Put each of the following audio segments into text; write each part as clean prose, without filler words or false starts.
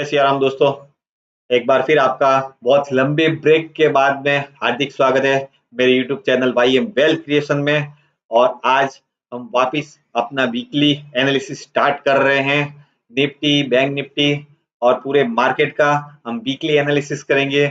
जय सिया राम दोस्तों। एक बार फिर आपका बहुत लंबे ब्रेक के बाद में हार्दिक स्वागत है मेरे YouTube channel Y M wealth creation में। और आज हम वापिस अपना वीकली एनालिसिस स्टार्ट कर रहे हैं। निफ्टी, बैंक निफ्टी और पूरे मार्केट का हम वीकली एनालिसिस करेंगे।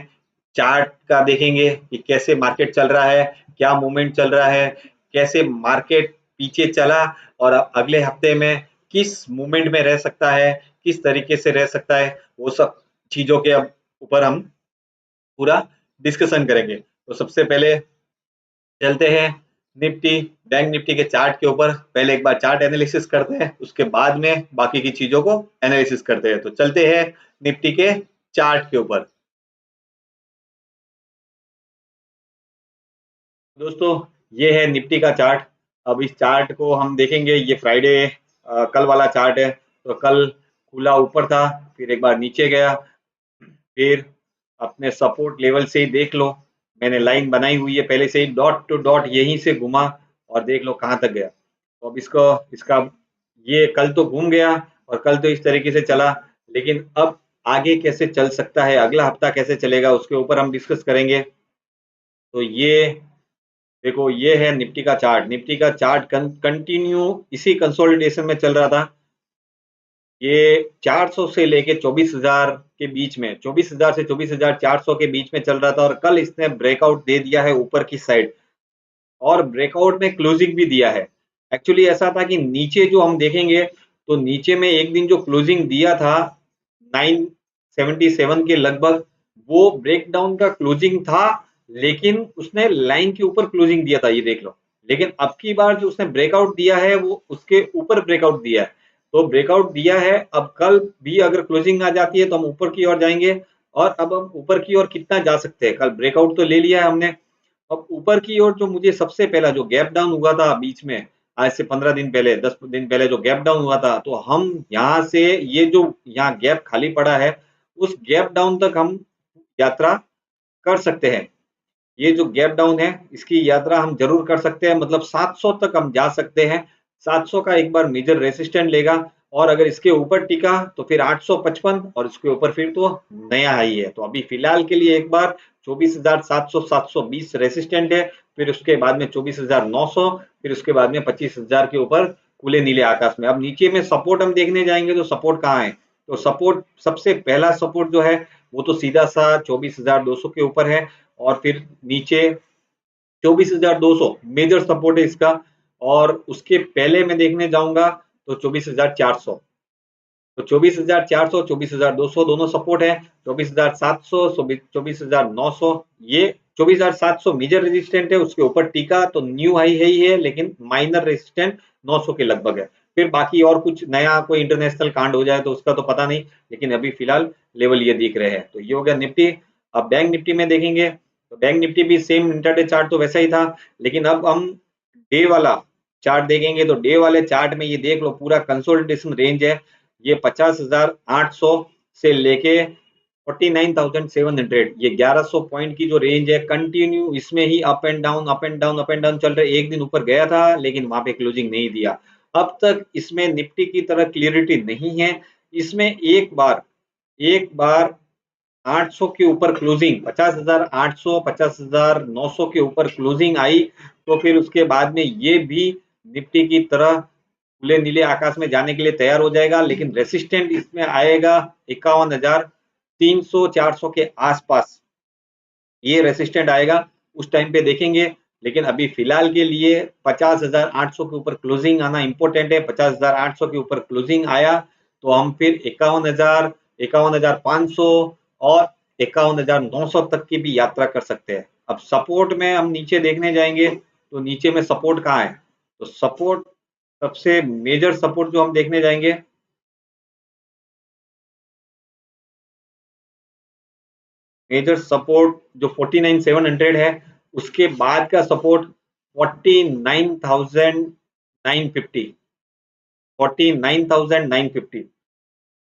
चार्ट का देखेंगे कि कैसे मार्केट चल रहा है, क्या मूवमेंट चल रहा है, कैसे मार्केट पीछे चला और अब अगले हफ्ते में किस मूवमेंट में रह सकता है, किस तरीके से रह सकता है, वो सब चीजों के अब ऊपर हम पूरा डिस्कशन करेंगे। तो सबसे पहले चलते हैं निफ्टी, बैंक निफ्टी के चार्ट के ऊपर। पहले एक बार चार्ट एनालिसिस करते हैं, उसके बाद में बाकी की चीजों को एनालिसिस करते हैं। तो चलते हैं निफ्टी के चार्ट के ऊपर। दोस्तों, ये है निफ्टी का चार्ट। अब इस चार्ट को हम देखेंगे। ये फ्राइडे कल वाला चार्ट है। तो कल खुला ऊपर था, फिर एक बार नीचे गया, फिर अपने सपोर्ट लेवल से ही देख लो। मैंने लाइन बनाई हुई है पहले से ही, डॉट टू डॉट यहीं से घुमा और देख लो कहाँ तक गया। तो अब इसको इसका ये कल तो घूम गया और कल तो इस तरीके से चला, लेकिन अब आगे कैसे चल सकता है, अगला हफ्ता कैसे चलेगा, उसके ऊपर हम डिस्कस करेंगे। तो ये देखो, ये है निफ्टी का चार्ट। निफ्टी का चार्ट कंटिन्यू इसी कंसोलिडेशन में चल रहा था। ये 400 से लेके 24,000 के बीच में, 24,000 से 24,400 के बीच में चल रहा था और कल इसने ब्रेकआउट दे दिया है ऊपर की साइड और ब्रेकआउट में क्लोजिंग भी दिया है। एक्चुअली ऐसा था कि नीचे जो हम देखेंगे तो नीचे में एक दिन जो क्लोजिंग दिया था 977 के लगभग, वो ब्रेकडाउन का क्लोजिंग था, लेकिन उसने लाइन के ऊपर क्लोजिंग दिया था, ये देख लो। लेकिन अब की बार जो उसने ब्रेकआउट दिया है वो उसके ऊपर ब्रेकआउट दिया है। तो ब्रेकआउट दिया है, अब कल भी अगर क्लोजिंग आ जाती है तो हम ऊपर की ओर जाएंगे। और अब हम ऊपर की ओर कितना जा सकते हैं, कल ब्रेकआउट तो ले लिया है हमने। अब ऊपर की ओर जो मुझे सबसे पहला जो गैप डाउन हुआ था बीच में, आज से 15 दिन पहले, 10 दिन पहले जो गैप डाउन हुआ था, तो हम यहाँ से ये जो यहाँ गैप खाली पड़ा है, उस गैप डाउन तक हम यात्रा कर सकते हैं। ये जो गैप डाउन है इसकी यात्रा हम जरूर कर सकते हैं, मतलब 700 तक हम जा सकते हैं। 700 का एक बार मेजर रेसिस्टेंट लेगा और अगर इसके ऊपर टिका तो फिर 855 और इसके ऊपर फिर तो नया हाई है। तो अभी फिलहाल के लिए एक बार 24,700 720 रेसिस्टेंट है, फिर उसके बाद में 24,900, फिर उसके बाद में 25,000 के ऊपर खुले नीले आकाश में। अब नीचे में सपोर्ट हम देखने जाएंगे तो सपोर्ट कहाँ है, तो सपोर्ट सबसे पहला सपोर्ट जो है वो तो सीधा सा 24,200 के ऊपर है और फिर नीचे 24,200 मेजर सपोर्ट है इसका। और उसके पहले मैं देखने जाऊंगा तो 24,400, तो 24,400 24,200 दोनों सपोर्ट है। 24,700 24,900, ये 24,700 मेजर रेजिस्टेंट है, उसके ऊपर टीका तो न्यू हाई है ही है, लेकिन माइनर रेजिस्टेंट 900 के लगभग है। फिर बाकी और कुछ नया कोई इंटरनेशनल कांड हो जाए तो उसका तो पता नहीं, लेकिन अभी फिलहाल लेवल ये दिख रहे हैं। तो ये हो गया निफ्टी। अब बैंक निफ्टी में देखेंगे तो बैंक निफ्टी भी सेम इंटरडे चार्ट तो वैसा ही था, लेकिन अब हम डे वाला चार्ट देखेंगे तो डे वाले चार्ट में ये देख लो पूरा कंसोलिडेशन रेंज है। ये 50,800 से लेके 49,700, ये 1100 पॉइंट की जो रेंज है, कंटिन्यू इसमें ही up and down up and down up and down चल रहे। एक दिन ऊपर गया था लेकिन वहां पे क्लोजिंग नहीं दिया। अब तक इसमें निफ्टी की तरह क्लियरिटी नहीं है। इसमें एक बार 800 के ऊपर क्लोजिंग, 50,800 50,900 के ऊपर क्लोजिंग आई तो फिर उसके बाद में ये भी निफ्टी की तरह खुले नीले आकाश में जाने के लिए तैयार हो जाएगा, लेकिन रेसिस्टेंट इसमें आएगा 51,300 400 के आसपास, ये रेसिस्टेंट आएगा, उस टाइम पे देखेंगे। लेकिन अभी फिलहाल के लिए 50,800 के ऊपर क्लोजिंग आना इंपॉर्टेंट है। 50,800 के ऊपर क्लोजिंग आया तो हम फिर 51,000 51,500 और 51,900 तक की भी यात्रा कर सकते हैं। अब सपोर्ट में हम नीचे देखने जाएंगे तो नीचे में सपोर्ट कहाँ है, तो सपोर्ट सबसे मेजर सपोर्ट जो हम देखने जाएंगे, मेजर सपोर्ट जो 49,700 है, उसके बाद का सपोर्ट 49,950, 49,950।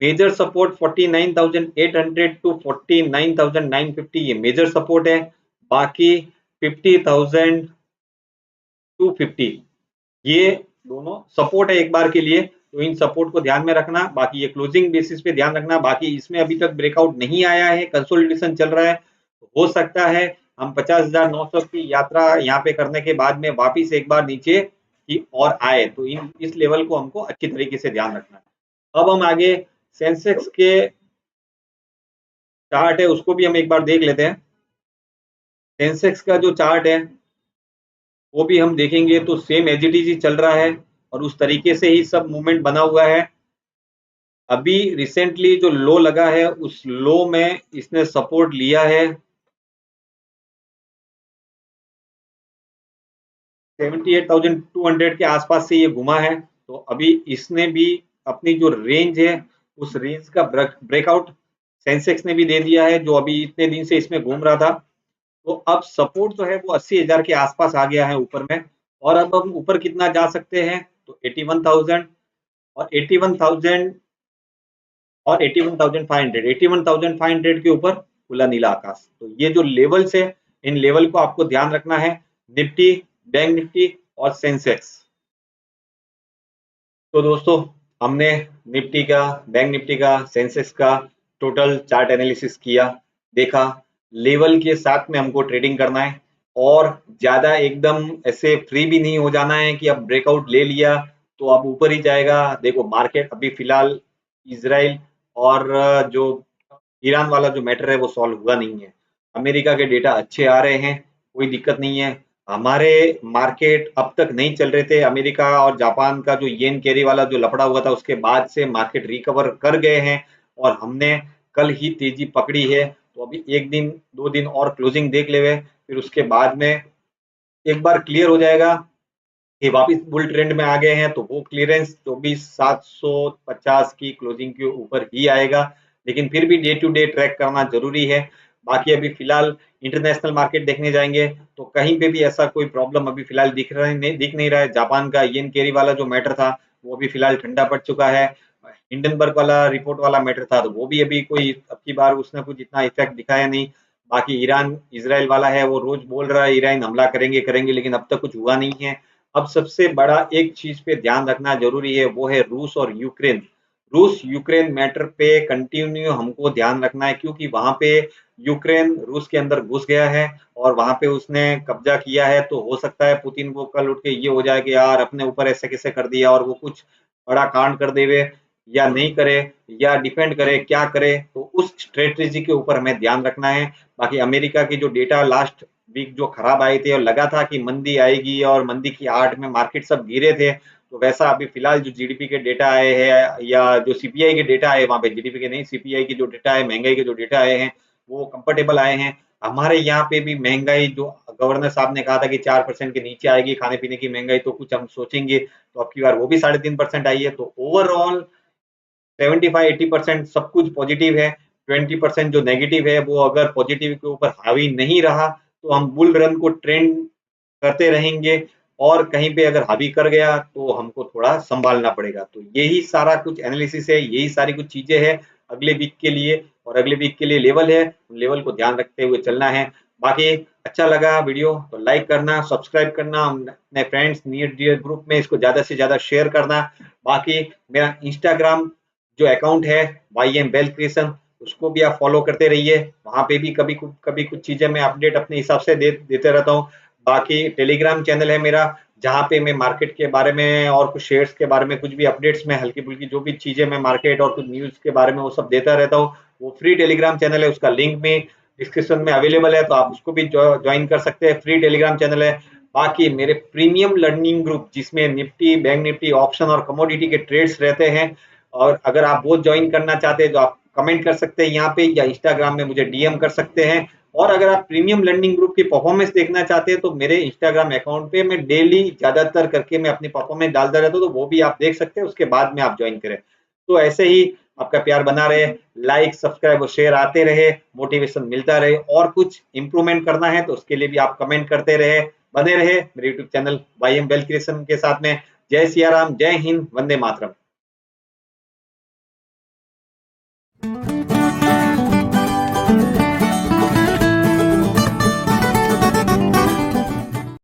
मेजर सपोर्ट 49,800 टू 49,950, ये मेजर सपोर्ट है। बाकी 50,250, ये दोनों सपोर्ट है एक बार के लिए। तो इन सपोर्ट को ध्यान में रखना। बाकी ये क्लोजिंग बेसिस पे ध्यान रखना। बाकी इसमें अभी तक ब्रेकआउट नहीं आया है, कंसोलिडेशन चल रहा है। हो सकता है हम 50,900 की यात्रा यहाँ पे करने के बाद में वापिस एक बार नीचे की और आए, तो इस लेवल को हमको अच्छी तरीके से ध्यान रखना है। अब हम आगे सेंसेक्स के चार्ट है उसको भी हम एक बार देख लेते हैं। सेंसेक्स का जो चार्ट है वो भी हम देखेंगे तो सेम एज इट इज चल रहा है और उस तरीके से ही सब मूवमेंट बना हुआ है। अभी रिसेंटली जो लो लगा है उस लो में इसने सपोर्ट लिया है 78,200 के आसपास से ये घुमा है। तो अभी इसने भी अपनी जो रेंज है उस रेंज का ब्रेकआउट सेंसेक्स ने भी दे दिया है, जो अभी इतने दिन से इसमें घूम रहा था। तो अब सपोर्ट जो है वो 80,000 के आसपास आ गया है ऊपर में। और अब हम ऊपर कितना जा सकते हैं तो 81,000 और 81,000 और 81,500, 81,500 के ऊपर खुला नीला आकाश। तो ये जो लेवल्स है इन लेवल को आपको ध्यान रखना है। निफ्टी, बैंक निफ्टी और सेंसेक्स। तो दोस्तों हमने निफ्टी का, बैंक निफ्टी का, सेंसेक्स का टोटल चार्ट एनालिसिस किया, देखा। लेवल के साथ में हमको ट्रेडिंग करना है और ज्यादा एकदम ऐसे फ्री भी नहीं हो जाना है कि अब ब्रेकआउट ले लिया तो अब ऊपर ही जाएगा। देखो मार्केट अभी फिलहाल इजराइल और जो ईरान वाला जो मैटर है वो सॉल्व हुआ नहीं है। अमेरिका के डेटा अच्छे आ रहे हैं, कोई दिक्कत नहीं है। हमारे मार्केट अब तक नहीं चल रहे थे। अमेरिका और जापान का जो येन कैरी वाला जो लफड़ा हुआ था उसके बाद से मार्केट रिकवर कर गए हैं और हमने कल ही तेजी पकड़ी है। तो अभी एक दिन दो दिन और क्लोजिंग देख ले, फिर उसके बाद में एक बार क्लियर हो जाएगा कि वापस बुल ट्रेंड में आ गए हैं तो वो क्लियरेंस 24,750 की क्लोजिंग के ऊपर ही आएगा। लेकिन फिर भी डे टू डे ट्रैक करना जरूरी है। बाकी अभी फिलहाल इंटरनेशनल मार्केट देखने जाएंगे तो कहीं पे भी ऐसा कोई प्रॉब्लम अभी फिलहाल दिख नहीं रहा है। जापान का येन केरी वाला जो मैटर था वो अभी फिलहाल ठंडा पड़ चुका है। हिंडनबर्ग वाला रिपोर्ट वाला मैटर था तो वो भी अभी कोई अब की बार उसने कुछ इतना इफेक्ट दिखाया नहीं। बाकी ईरान इजराइल वाला है वो रोज बोल रहा है ईरान हमला करेंगे करेंगे, लेकिन अब तक कुछ हुआ नहीं है। अब सबसे बड़ा एक चीज पे ध्यान रखना जरूरी है वो है रूस और यूक्रेन। रूस यूक्रेन मैटर पे कंटिन्यू हमको ध्यान रखना है क्योंकि वहां पे यूक्रेन रूस के अंदर घुस गया है और वहां पे उसने कब्जा किया है। तो हो सकता है पुतिन को कल उठ के ये हो जाए कि यार अपने ऊपर ऐसे कैसे कर दिया और वो कुछ बड़ा कांड कर देवे या नहीं करे या डिफेंड करे, क्या करे, तो उस स्ट्रेटेजी के ऊपर हमें ध्यान रखना है। बाकी अमेरिका की जो डेटा लास्ट वीक जो खराब आए थे और लगा था कि मंदी आएगी और मंदी की आहट में मार्केट सब गिरे थे, तो वैसा अभी फिलहाल जो जीडीपी के डेटा आए हैं या जो सीपीआई के डेटा आए, वहां पे जीडीपी के नहीं सीपीआई के जो डेटा है, महंगाई के जो डेटा आए हैं वो कंफर्टेबल आए हैं। हमारे यहाँ पे भी महंगाई जो गवर्नर साहब ने कहा था कि 4% के नीचे आएगी खाने पीने की महंगाई, तो कुछ हम सोचेंगे तो अब की बार वो भी 3.5% आई है। तो ओवरऑल 75-80% सब कुछ पॉजिटिव है। 20% जो नेगेटिव है वो अगर पॉजिटिव के ऊपर हावी नहीं रहा तो हम बुल रन को ट्रेंड करते रहेंगे और कहीं पे अगर हावी कर गया तो हमको थोड़ा संभालना पड़ेगा। तो यही सारा कुछ एनालिसिस है, यही सारी कुछ चीजें हैं अगले वीक के लिए। और अगले वीक के लिए लेवल है, लेवल को ध्यान रखते हुए चलना है। बाकी अच्छा लगा वीडियो तो लाइक करना, सब्सक्राइब करना, अपने फ्रेंड्स नियर डियर ग्रुप में इसको ज्यादा से ज्यादा शेयर करना। बाकी मेरा इंस्टाग्राम जो अकाउंट है YM वेल्थ क्रिएशन उसको भी आप फॉलो करते रहिए। वहां पे भी कभी कुछ चीजें मैं अपडेट अपने हिसाब से देते रहता हूँ। बाकी टेलीग्राम चैनल है मेरा जहाँ पे मैं मार्केट के बारे में और कुछ शेयर्स के बारे में कुछ भी अपडेट्स में हल्की फुल्की जो भी चीजें मैं मार्केट और कुछ न्यूज के बारे में वो सब देता रहता हूँ। वो फ्री टेलीग्राम चैनल है, उसका लिंक में डिस्क्रिप्शन में अवेलेबल है, तो आप उसको भी ज्वाइन कर सकते हैं। फ्री टेलीग्राम चैनल है। बाकी मेरे प्रीमियम लर्निंग ग्रुप जिसमें निफ्टी, बैंक निफ्टी, ऑप्शन और कमोडिटी के ट्रेड्स रहते हैं, और अगर आप वो ज्वाइन करना चाहते हैं तो आप कमेंट कर सकते हैं यहाँ पे या इंस्टाग्राम में मुझे डीएम कर सकते हैं। और अगर आप प्रीमियम लर्निंग ग्रुप की परफॉर्मेंस देखना चाहते हैं तो मेरे इंस्टाग्राम अकाउंट पे मैं डेली ज्यादातर करके मैं अपनी परफॉर्मेंस डालता रहता हूँ, तो वो भी आप देख सकते हैं, उसके बाद में आप ज्वाइन करें। तो ऐसे ही आपका प्यार बना रहे, लाइक सब्सक्राइब और शेयर आते रहे, मोटिवेशन मिलता रहे, और कुछ इंप्रूवमेंट करना है तो उसके लिए भी आप कमेंट करते रहे, बने रहे मेरे YouTube channel YM wealth creation के साथ में। जय सिया राम, जय हिंद, वंदे मातरम।